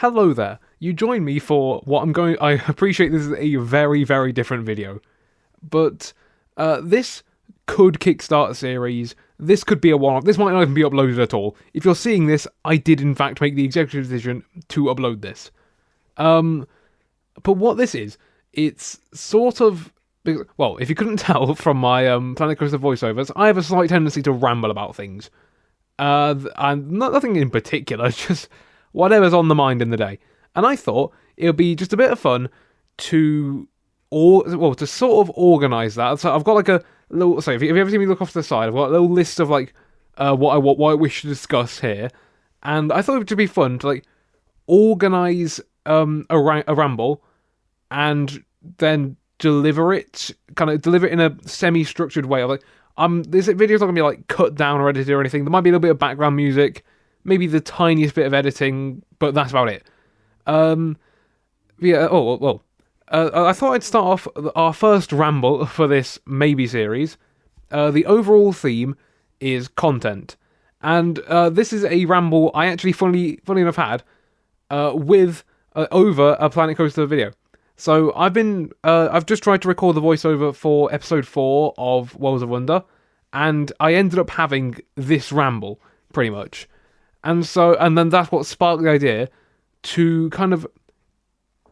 hello there. You join me for what I appreciate this is a very, very different video. But this could kickstart a series. This could be a one-off. This might not even be uploaded at all. If you're seeing this, I did in fact make the executive decision to upload this. But what this is, it's sort of... Well, if you couldn't tell from my Planet Coaster voiceovers, I have a slight tendency to ramble about things. And nothing in particular, just whatever's on the mind in the day. And I thought it would be just a bit of fun to sort of organise that. So I've got like a little... So if you ever see me look off to the side, I've got a little list of like what I wish to discuss here. And I thought it would be fun to like organise a ramble and then deliver it in a semi-structured way. Like, this video's not gonna be like cut down or edited or anything. There might be a little bit of background music, maybe the tiniest bit of editing, but that's about it. I thought I'd start off our first ramble for this maybe series. The overall theme is content, and this is a ramble I actually funny enough had with over a Planet Coaster video. So I've just tried to record the voiceover for episode 4 of Worlds of Wonder, and I ended up having this ramble pretty much, and then that's what sparked the idea to kind of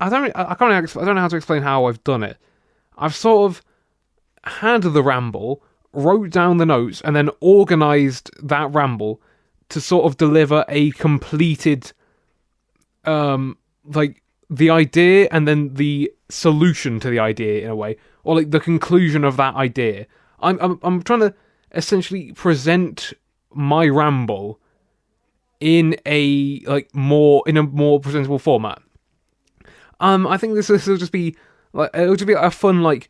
I don't know how to explain how I've done it. I've sort of had the ramble, wrote down the notes, and then organised that ramble to sort of deliver a completed like the idea and then the solution to the idea in a way, or like the conclusion of that idea. I'm trying to essentially present my ramble in a more presentable format. I think this will just be like a fun like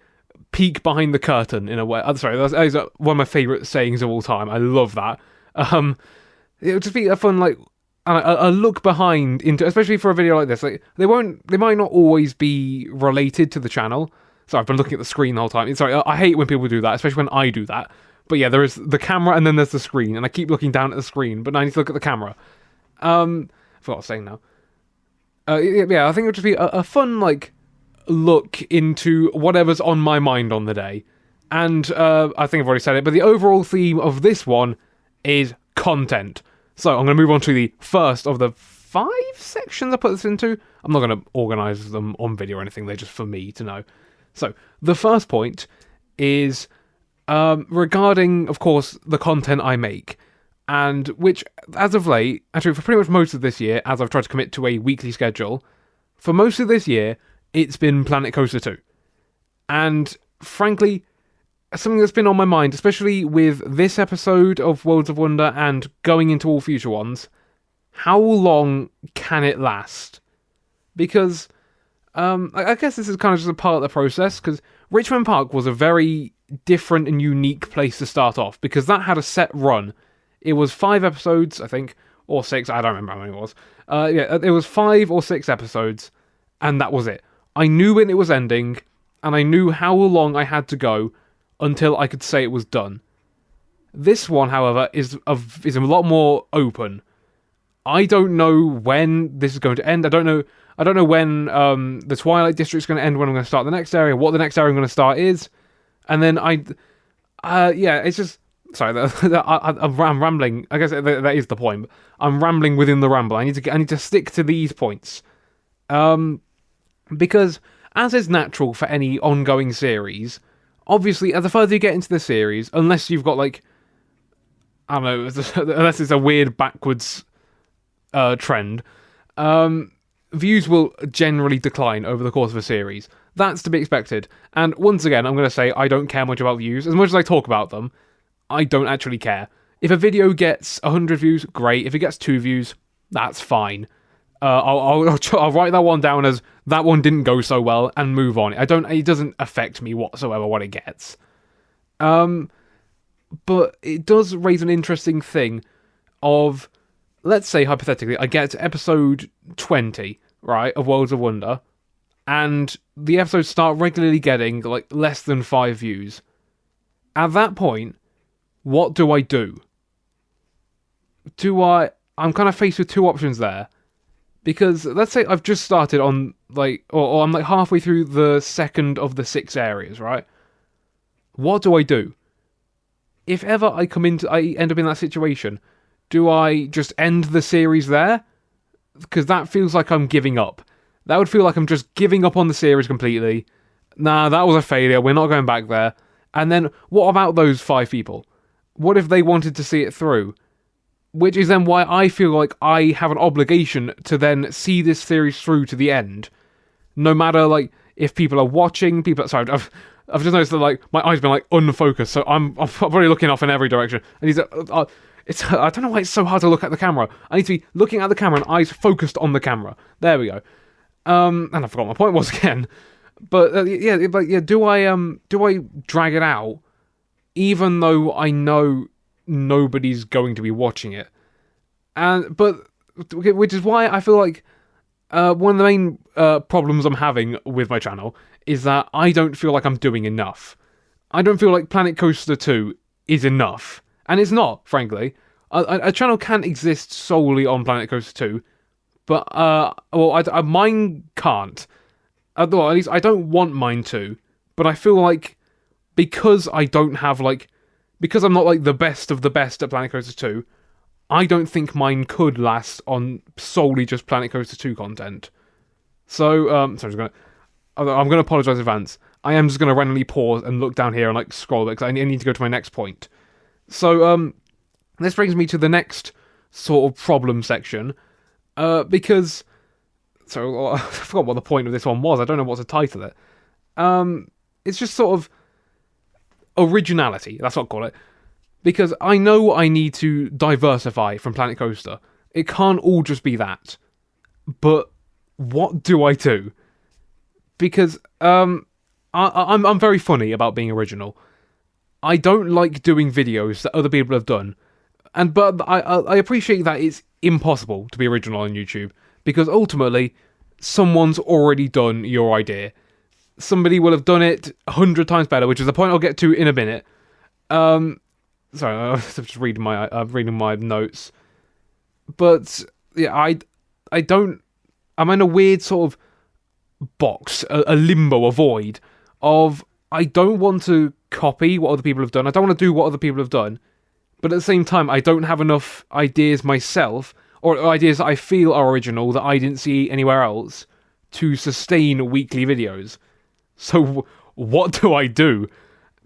peek behind the curtain in a way. I'm sorry, that is one of my favourite sayings of all time. I love that. It'll just be a fun like a look behind into, especially for a video like this. Like they might not always be related to the channel. So I've been looking at the screen the whole time. Sorry, I hate when people do that, especially when I do that. But yeah, there is the camera and then there's the screen, and I keep looking down at the screen, but now I need to look at the camera. I forgot what I was saying now. Yeah, I think it'll just be a fun like look into whatever's on my mind on the day. And I think I've already said it, but the overall theme of this one is content. So I'm going to move on to the first of the 5 sections I put this into. I'm not going to organise them on video or anything, they're just for me to know. So the first point is regarding, of course, the content I make. And which, as of late, actually for pretty much most of this year, as I've tried to commit to a weekly schedule, for most of this year, it's been Planet Coaster 2. And frankly, something that's been on my mind, especially with this episode of Worlds of Wonder and going into all future ones, how long can it last? Because I guess this is kind of just a part of the process, because Richmond Park was a very different and unique place to start off, because that had a set run. It was 5 episodes, I think, or 6, I don't remember how many it was. It was 5 or 6 episodes, and that was it. I knew when it was ending, and I knew how long I had to go until I could say it was done. This one, however, is a lot more open. I don't know when this is going to end. I don't know when the Twilight District's going to end, when I'm going to start the next area, what the next area I'm going to start is. And then it's just... Sorry, I'm rambling. I guess that is the point. I'm rambling within the ramble. I need to stick to these points. Because, as is natural for any ongoing series, obviously, the further you get into the series, unless you've got, like, I don't know, unless it's a weird backwards trend, views will generally decline over the course of a series. That's to be expected. And once again, I'm going to say I don't care much about views. As much as I talk about them, I don't actually care. If a video gets 100 views, great. If it gets 2 views, that's fine. I'll write that one down as that one didn't go so well and move on. It doesn't affect me whatsoever what it gets. But it does raise an interesting thing of, let's say hypothetically, I get to episode 20, right, of Worlds of Wonder, and the episodes start regularly getting like less than 5 views. At that point, what do I do? I'm kind of faced with 2 options there. Because let's say I've just started on like, or I'm like halfway through the second of the 6 areas, right? What do I do? If ever I end up in that situation, do I just end the series there? Because that feels like I'm giving up. That would feel like I'm just giving up on the series completely. Nah, that was a failure. We're not going back there. And then what about those 5 people? What if they wanted to see it through? Which is then why I feel like I have an obligation to then see this series through to the end. No matter, like, if people are watching, sorry, I've just noticed that, like, my eyes have been, like, unfocused, so I'm probably looking off in every direction. And I don't know why it's so hard to look at the camera. I need to be looking at the camera and eyes focused on the camera. There we go. And I forgot what my point was again. But do I drag it out, even though I know nobody's going to be watching it? Which is why I feel like one of the main problems I'm having with my channel is that I don't feel like I'm doing enough. I don't feel like Planet Coaster 2 is enough. And it's not, frankly. A channel can't exist solely on Planet Coaster 2, but mine can't. Well, at least I don't want mine to, but I feel like because I don't have, like, because I'm not, like, the best of the best at Planet Coaster 2, I don't think mine could last on solely just Planet Coaster 2 content. So, sorry, I'm gonna apologise in advance. I am just gonna randomly pause and look down here and, like, scroll a bit, because I need to go to my next point. So, this brings me to the next sort of problem section, because... So, I forgot what the point of this one was. I don't know what to title it. It's just sort of originality. That's what I'll call it. Because I know I need to diversify from Planet Coaster. It can't all just be that. But what do I do? Because I'm very funny about being original. I don't like doing videos that other people have done. But I appreciate that it's impossible to be original on YouTube. Because ultimately, someone's already done your idea. Somebody will have done it 100 times better, which is the point I'll get to in a minute. Sorry, I'm just reading my notes. But yeah, I'm in a weird sort of box, a limbo, a void of I don't want to copy what other people have done. I don't want to do what other people have done. But at the same time, I don't have enough ideas myself, or ideas that I feel are original that I didn't see anywhere else, to sustain weekly videos. So what do I do?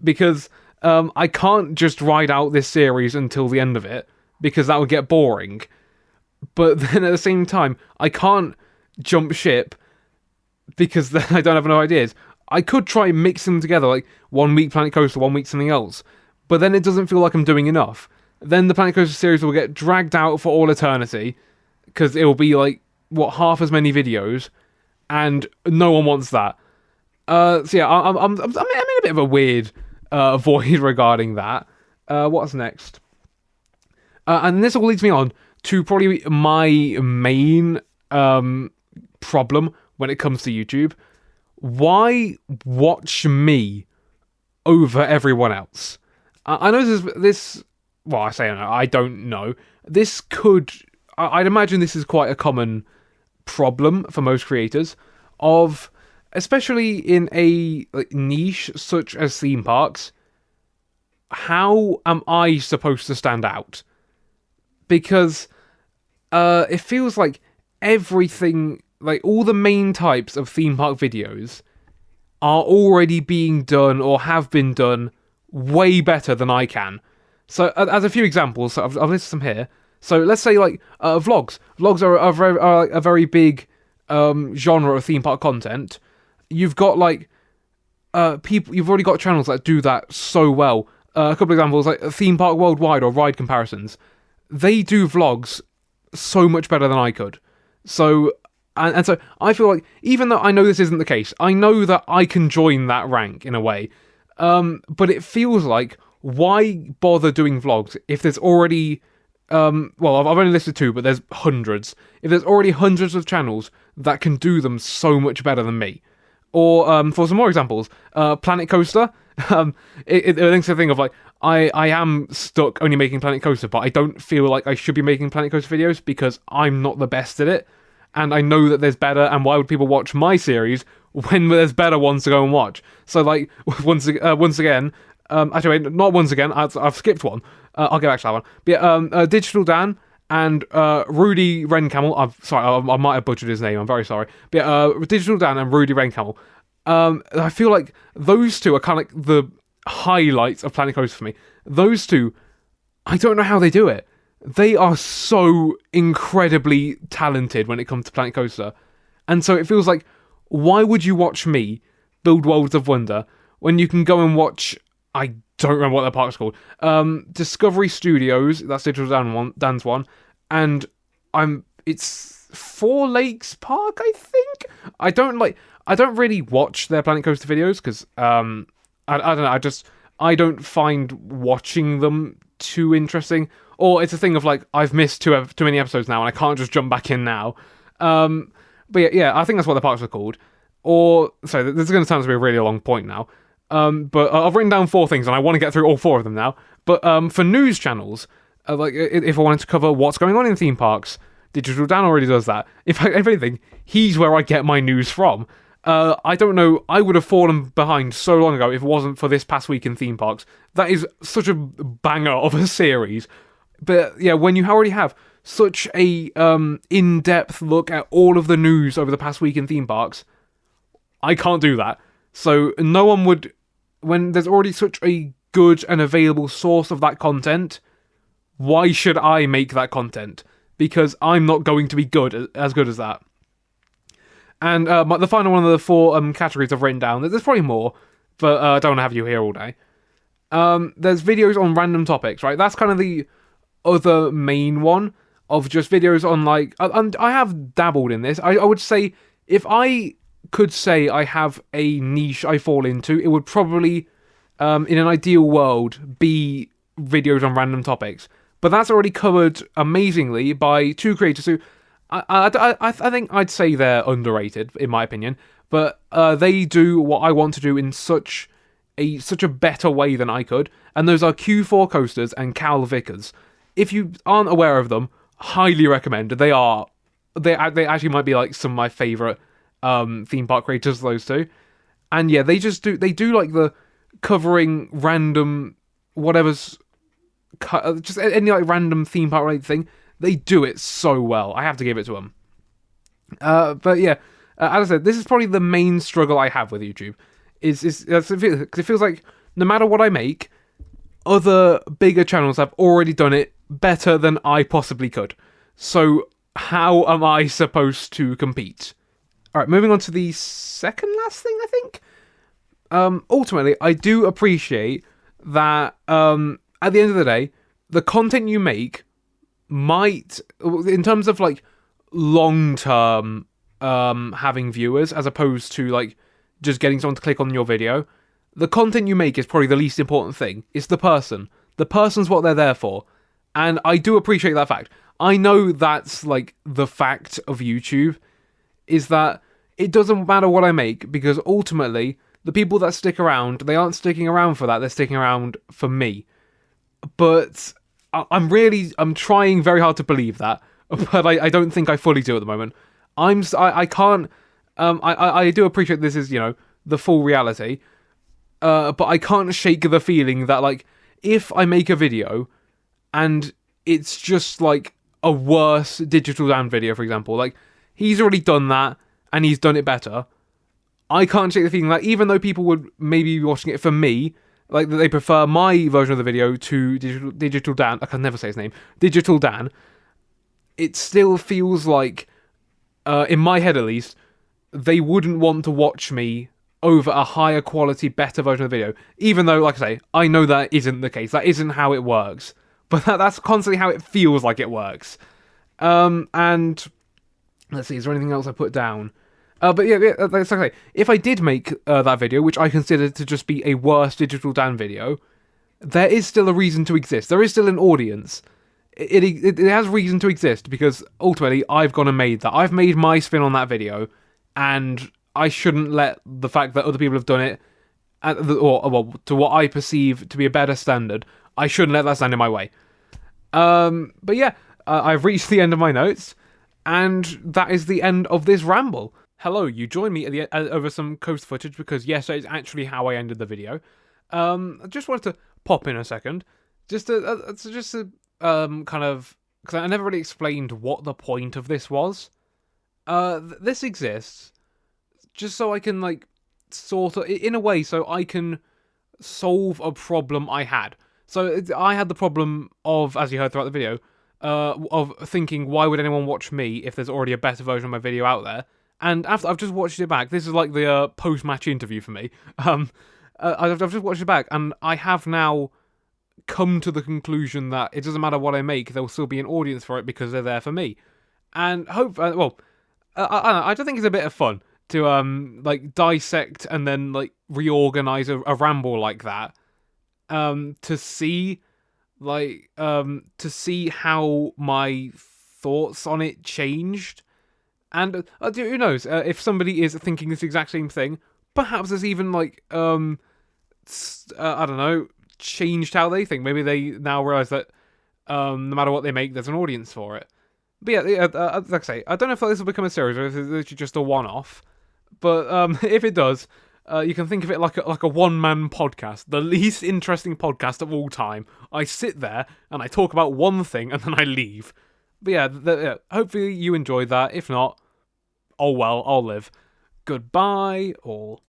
Because I can't just ride out this series until the end of it, because that would get boring. But then at the same time, I can't jump ship, because then I don't have enough ideas. I could try and mix them together, like 1 week Planet Coaster, 1 week something else. But then it doesn't feel like I'm doing enough. Then the Planet Coaster series will get dragged out for all eternity, because it will be like, half as many videos, and no one wants that. So yeah, I'm in a bit of a weird void regarding that. What's next? And this all leads me on to probably my main problem when it comes to YouTube. Why watch me over everyone else? I know this. Well, I say I don't know. This could. I'd imagine this is quite a common problem for most creators, especially in a niche such as theme parks. How am I supposed to stand out? Because it feels like everything, like all the main types of theme park videos, are already being done or have been done way better than I can. So, as a few examples, so I've listed some here. So, let's say, like, vlogs. Vlogs are a very big genre of theme park content. You've got, like, people. You've already got channels that do that so well. A couple of examples, like Theme Park Worldwide or Ride Comparisons. They do vlogs so much better than I could. So, and so, I feel like, even though I know this isn't the case, I know that I can join that rank, in a way. But it feels like, why bother doing vlogs if there's already, well, I've only listed 2, but there's hundreds. If there's already hundreds of channels that can do them so much better than me. Or, for some more examples, Planet Coaster. It links to the thing of, like, I am stuck only making Planet Coaster, but I don't feel like I should be making Planet Coaster videos because I'm not the best at it. and I know that there's better, and why would people watch my series when there's better ones to go and watch? So, like, once again, actually, wait, not once again, I've skipped one. I'll get back to that one. But yeah, Digital Dan and Rudy Rencamel. I might have butchered his name. I'm very sorry. But yeah, Digital Dan and Rudy Rencamel. I feel like those two are kind of like the highlights of Planet Coaster for me. Those two, I don't know how they do it. They are so incredibly talented when it comes to Planet Coaster. And so it feels like, why would you watch me build Worlds of Wonder when you can go and watch, I don't remember what the park's called, Discovery Studios, that's Digital Dan's one, and it's Four Lakes Park, I think? I don't really watch their Planet Coaster videos, because, I don't know, I don't find watching them too interesting. Or it's a thing of like, I've missed too many episodes now and I can't just jump back in now. But yeah, I think that's what the parks are called. Or, sorry, this is going to sound to be a really long point now. But I've written down 4 things and I want to get through all 4 of them now. But for news channels, like if I wanted to cover what's going on in theme parks, Digital Dan already does that. If anything, he's where I get my news from. I don't know, I would have fallen behind so long ago if it wasn't for this past week in theme parks. That is such a banger of a series. But yeah, when you already have such a in-depth look at all of the news over the past week in theme parks, I can't do that. So no one would, when there's already such a good and available source of that content, why should I make that content? Because I'm not going to be as good as that. And the final one of the 4 categories I've written down, there's probably more, but I don't want to have you here all day. There's videos on random topics, right? That's kind of the other main one of just videos on, like, and I have dabbled in this. I would say, if I could say I have a niche I fall into, it would probably, in an ideal world, be videos on random topics. But that's already covered amazingly by 2 creators who, I think I'd say they're underrated, in my opinion, but they do what I want to do in such a better way than I could, and those are Q4 Coasters and Cal Vickers. If you aren't aware of them, highly recommend. They actually might be like some of my favourite theme park creators, those two. And yeah, they do like the covering random whatever's just any like random theme park related thing. They do it so well. I have to give it to them. But yeah, as I said, this is probably the main struggle I have with YouTube. It feels like no matter what I make, other bigger channels have already done it better than I possibly could. So how am I supposed to compete? Alright, moving on to the second last thing, I think. Ultimately, I do appreciate that at the end of the day, the content you make might, in terms of like long-term having viewers, as opposed to like just getting someone to click on your video, the content you make is probably the least important thing. It's the person. The person's what they're there for. And I do appreciate that fact. I know that's like the fact of YouTube, is that it doesn't matter what I make, because ultimately the people that stick around, they aren't sticking around for that, they're sticking around for me. But I'm trying very hard to believe that, but I don't think I fully do at the moment. I can't, I do appreciate this is, the full reality, but I can't shake the feeling that, like, if I make a video and it's just like a worse Digital Dan video, for example, like, he's already done that and he's done it better, I can't shake the feeling that even though people would maybe be watching it for me, like, they prefer my version of the video to Digital Dan, I can never say his name, Digital Dan, it still feels like, in my head at least, they wouldn't want to watch me over a higher quality, better version of the video. Even though, like I say, I know that isn't the case. That isn't how it works. But that's constantly how it feels like it works. And let's see, is there anything else I put down? But yeah, that's okay. If I did make that video, which I consider to just be a worse Digital Dan video, there is still a reason to exist. There is still an audience. It has reason to exist, because ultimately I've gone and made that. I've made my spin on that video, and I shouldn't let the fact that other people have done it, or to what I perceive to be a better standard, I shouldn't let that stand in my way. But yeah, I've reached the end of my notes. And that is the end of this ramble. Hello, you join me at the over some coast footage because yes, that is actually how I ended the video. I just wanted to pop in a second, just to kind of, because I never really explained what the point of this was. This exists just so I can like sort of, in a way, so I can solve a problem I had. So I had the problem of, as you heard throughout the video, of thinking, why would anyone watch me if there's already a better version of my video out there? And after I've just watched it back, this is like the post-match interview for me. I've just watched it back, and I have now come to the conclusion that it doesn't matter what I make, there will still be an audience for it because they're there for me. And hope, I don't think it's a bit of fun to like dissect and then like reorganize a ramble like that, to see how my thoughts on it changed. And who knows, if somebody is thinking this exact same thing, perhaps there's even like I don't know, changed how they think. Maybe they now realize that no matter what they make, there's an audience for it. But yeah, like I say, I don't know if this will become a series or if it's just a one-off. But if it does, you can think of it like a one-man podcast, the least interesting podcast of all time. I sit there and I talk about one thing and then I leave. But yeah, hopefully you enjoyed that. If not, oh well, I'll live. Goodbye, all.